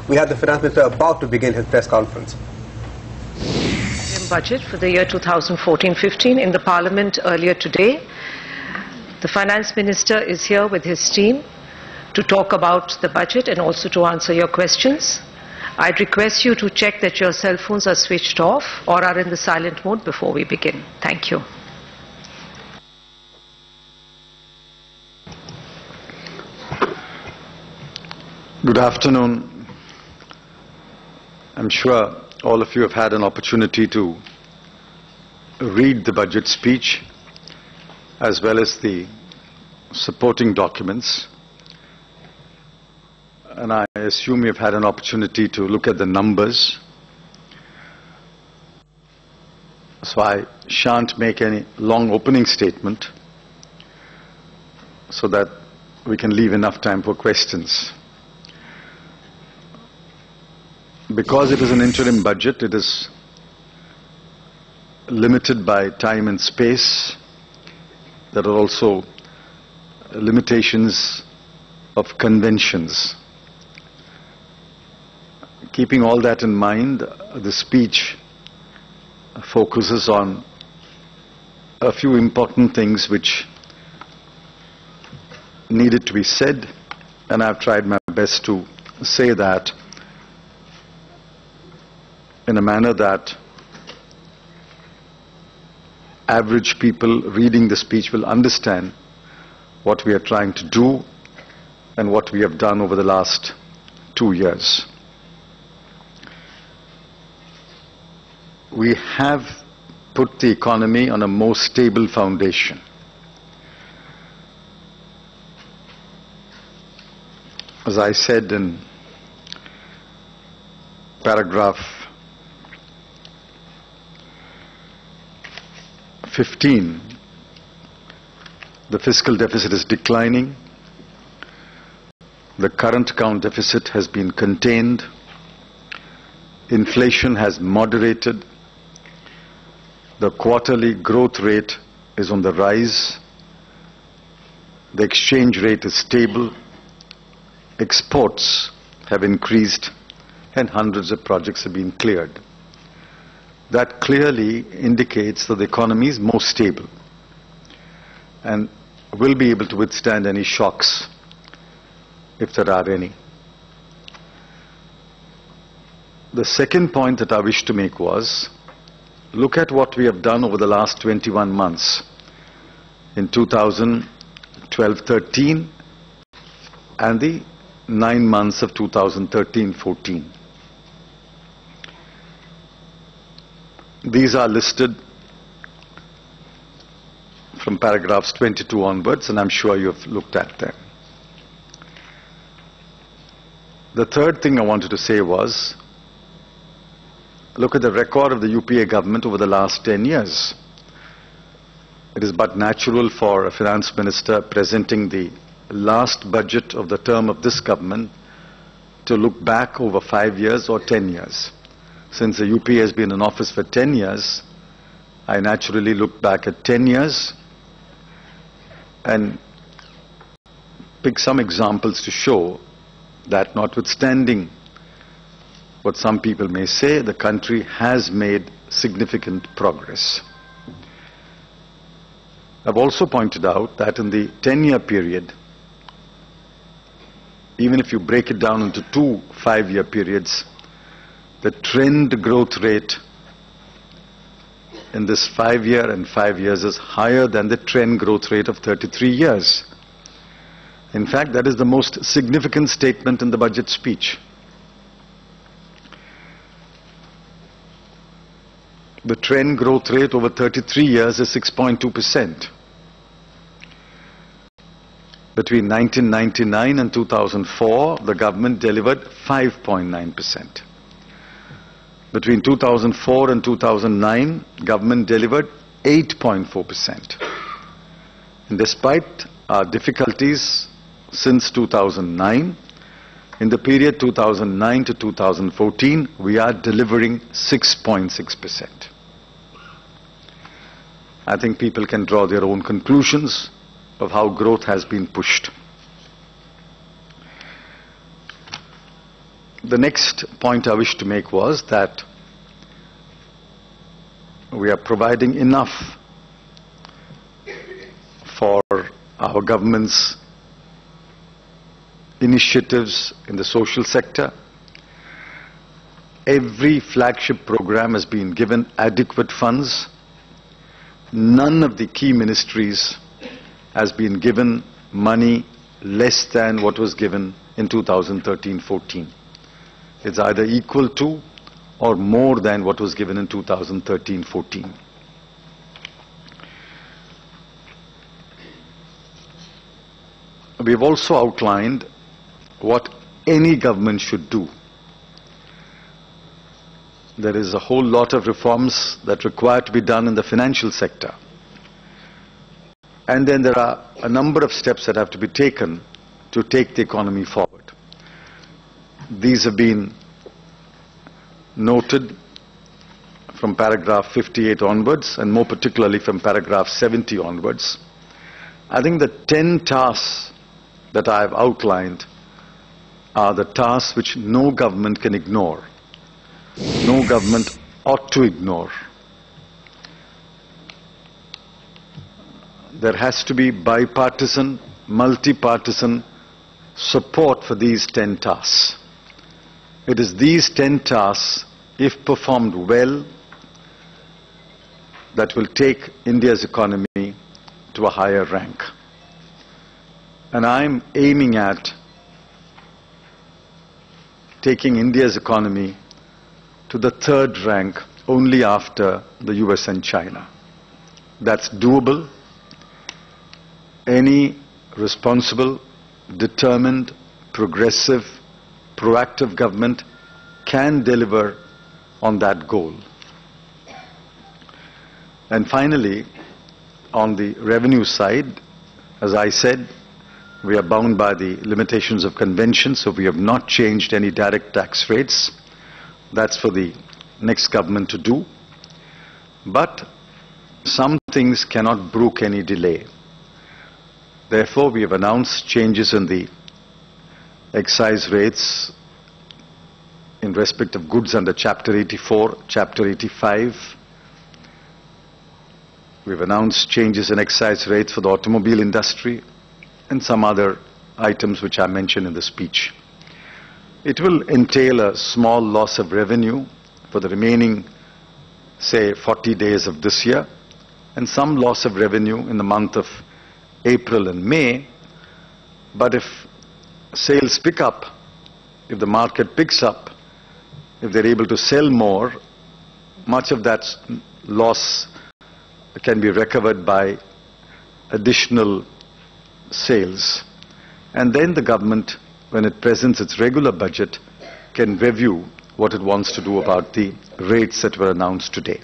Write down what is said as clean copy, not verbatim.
We had the Finance Minister about to begin his press conference. Budget for the year 2014-15 in the Parliament earlier today. The Finance Minister is here with his team to talk about the budget and also to answer your questions. I'd request you to check that your cell phones are switched off or are in the silent mode before we begin. Thank you. Good afternoon. I'm sure all of you have had an opportunity to read the budget speech as well as the supporting documents. And I assume you've had an opportunity to look at the numbers. So I shan't make any long opening statement so that we can leave enough time for questions. Because it is an interim budget, it is limited by time and space. There are also limitations of conventions. Keeping all that in mind, the speech focuses on a few important things which needed to be said, and I've tried my best to say that in a manner that average people reading the speech will understand what we are trying to do and what we have done over the last 2 years. We have put the economy on a more stable foundation. As I said in paragraph 15, the fiscal deficit is declining, the current account deficit has been contained, inflation has moderated, the quarterly growth rate is on the rise, the exchange rate is stable, exports have increased, and hundreds of projects have been cleared. That clearly indicates that the economy is more stable and will be able to withstand any shocks if there are any. The second point that I wish to make was, look at what we have done over the last 21 months in 2012-13 and the 9 months of 2013-14. These are listed from paragraphs 22 onwards, and I'm sure you have looked at them. The third thing I wanted to say was, look at the record of the UPA government over the last 10 years. It is but natural for a finance minister presenting the last budget of the term of this government to look back over 5 years or 10 years. Since the UPA has been in office for 10 years, I naturally look back at 10 years and pick some examples to show that notwithstanding what some people may say, the country has made significant progress. I've also pointed out that in the 10-year period, even if you break it down into 2 5-year periods, the trend growth rate in this 5-year and 5 years is higher than the trend growth rate of 33 years. In fact, that is the most significant statement in the budget speech. The trend growth rate over 33 years is 6.2%. Between 1999 and 2004, the government delivered 5.9%. Between 2004 and 2009, government delivered 8.4%. And despite our difficulties since 2009, in the period 2009 to 2014, we are delivering 6.6%. I think people can draw their own conclusions of how growth has been pushed. The next point I wish to make was that we are providing enough for our government's initiatives in the social sector. Every flagship program has been given adequate funds. None of the key ministries has been given money less than what was given in 2013-14. It's either equal to or more than what was given in 2013-14. We've also outlined what any government should do. There is a whole lot of reforms that require to be done in the financial sector. And then there are a number of steps that have to be taken to take the economy forward. These have been noted from paragraph 58 onwards, and more particularly from paragraph 70 onwards. I think the 10 tasks that I have outlined are the tasks which no government can ignore. No government ought to ignore. There has to be bipartisan, multi-partisan support for these 10 tasks. It is these 10 tasks, if performed well, that will take India's economy to a higher rank. And I'm aiming at taking India's economy to the 3rd rank only after the US and China. That's doable. Any responsible, determined, progressive, proactive government can deliver on that goal. And finally, on the revenue side, as I said, we are bound by the limitations of convention, so we have not changed any direct tax rates. That's for the next government to do. But some things cannot brook any delay. Therefore, we have announced changes in the excise rates in respect of goods under Chapter 84, Chapter 85. We've announced changes in excise rates for the automobile industry and some other items which I mentioned in the speech. It will entail a small loss of revenue for the remaining, say, 40 days of this year, and some loss of revenue in the month of April and May. But if sales pick up, if the market picks up, if they're able to sell more, much of that loss can be recovered by additional sales. And then the government, when it presents its regular budget, can review what it wants to do about the rates that were announced today.